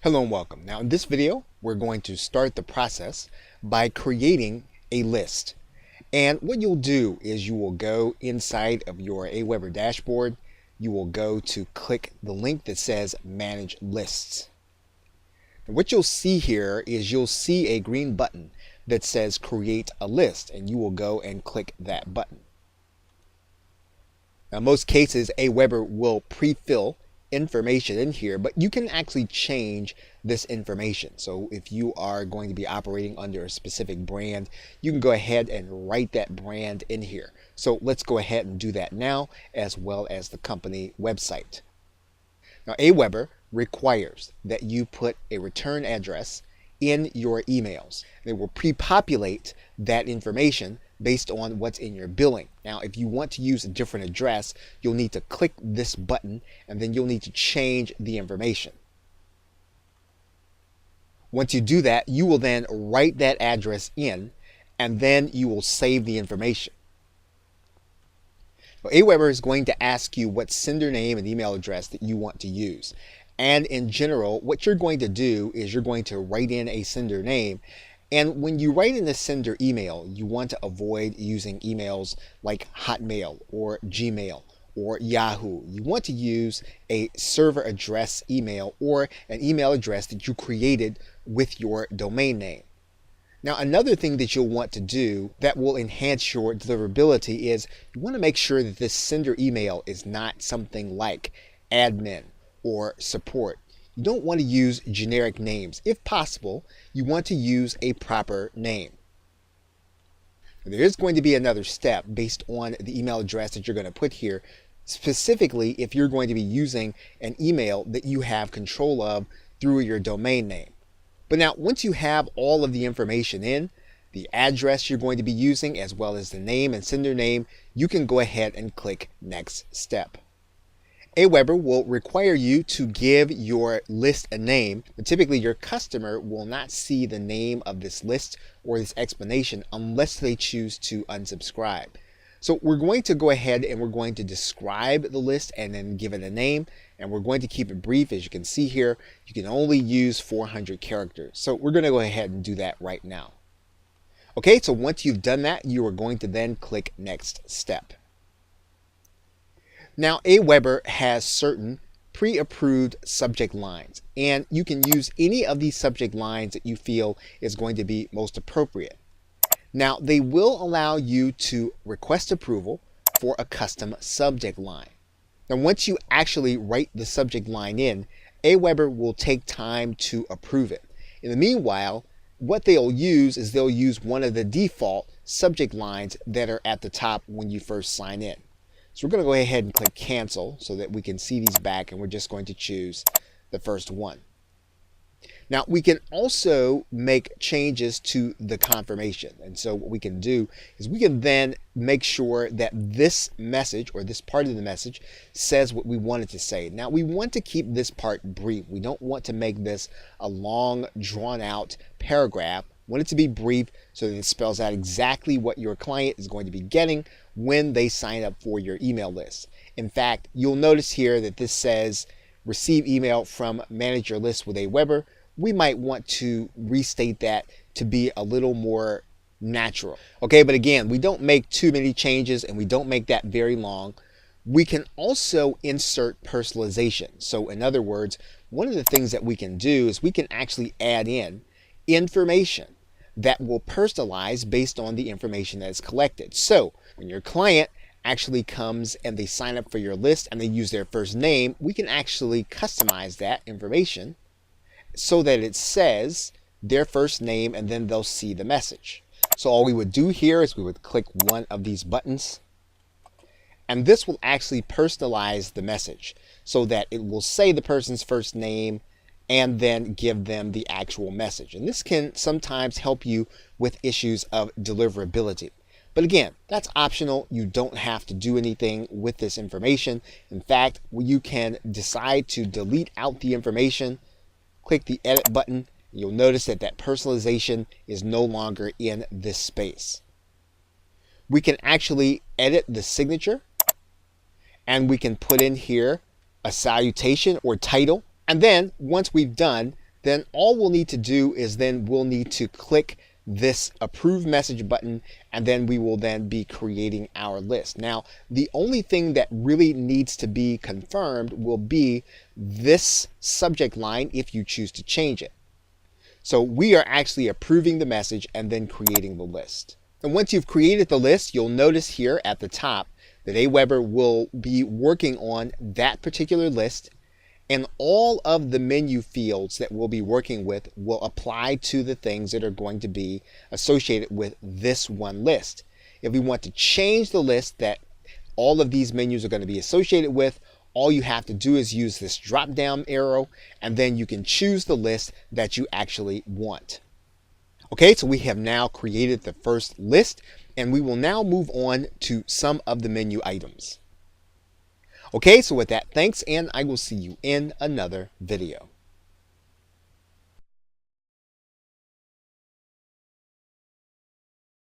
Hello and welcome. Now in this video, we're going to start the process by creating a list. And what you'll do is you will go inside of your AWeber dashboard. You will go to click the link that says Manage Lists. And what you'll see here is you'll see a green button that says Create a List, and you will go and click that button. Now in most cases, AWeber will pre-fill information in here, but you can actually change this information. So if you are going to be operating under a specific brand, you can go ahead and write that brand in here. So let's go ahead and do that now, as well as the company website. Now AWeber requires that you put a return address in your emails. They will pre-populate that information based on what's in your billing. Now, if you want to use a different address, you'll need to click this button and then you'll need to change the information. Once you do that, you will then write that address in and then you will save the information. Now, AWeber is going to ask you what sender name and email address that you want to use. And in general, what you're going to do is you're going to write in a sender name. And when you write in the sender email, you want to avoid using emails like Hotmail or Gmail or Yahoo. You want to use a server address email or an email address that you created with your domain name. Now, another thing that you'll want to do that will enhance your deliverability is you want to make sure that this sender email is not something like admin or support. You don't want to use generic names. If possible, you want to use a proper name. There is going to be another step based on the email address that you're going to put here, specifically if you're going to be using an email that you have control of through your domain name. But now, once you have all of the information in, the address you're going to be using, as well as the name and sender name, you can go ahead and click Next Step. AWeber will require you to give your list a name, but typically your customer will not see the name of this list or this explanation unless they choose to unsubscribe. So we're going to go ahead and we're going to describe the list and then give it a name, and we're going to keep it brief. As you can see here, you can only use 400 characters. So we're going to go ahead and do that right now. Okay, so once you've done that, you are going to then click Next Step. Now, AWeber has certain pre-approved subject lines, and you can use any of these subject lines that you feel is going to be most appropriate. Now, they will allow you to request approval for a custom subject line. Now, once you actually write the subject line in, AWeber will take time to approve it. In the meanwhile, what they'll use is they'll use one of the default subject lines that are at the top when you first sign in. So we're going to go ahead and click Cancel so that we can see these back, and we're just going to choose the first one. Now, we can also make changes to the confirmation. And so what we can do is we can then make sure that this message or this part of the message says what we want it to say. Now, we want to keep this part brief. We don't want to make this a long, drawn-out paragraph. We want it to be brief so that it spells out exactly what your client is going to be getting when they sign up for your email list. In fact, you'll notice here that this says receive email from manage your list with AWeber. We might want to restate that to be a little more natural. Okay, but again, we don't make too many changes and we don't make that very long. We can also insert personalization. So in other words, one of the things that we can do is we can actually add in information that will personalize based on the information that is collected. So when your client actually comes and they sign up for your list and they use their first name, we can actually customize that information so that it says their first name and then they'll see the message. So all we would do here is we would click one of these buttons, and this will actually personalize the message so that it will say the person's first name and then give them the actual message. And this can sometimes help you with issues of deliverability. But again, that's optional. You don't have to do anything with this information. In fact, you can decide to delete out the information, click the edit button. You'll notice that that personalization is no longer in this space. We can actually edit the signature, and we can put in here a salutation or title. And then once we've done then all we'll need to do is then we'll need to click this approve message button, and then we will then be creating our list. Now, the only thing that really needs to be confirmed will be this subject line if you choose to change it. So we are actually approving the message and then creating the list. And once you've created the list, you'll notice here at the top that AWeber will be working on that particular list, and all of the menu fields that we'll be working with will apply to the things that are going to be associated with this one list. If we want to change the list that all of these menus are going to be associated with, all you have to do is use this drop down arrow, and then you can choose the list that you actually want. Okay, so we have now created the first list, and we will now move on to some of the menu items. Okay, so with that, thanks, and I will see you in another video.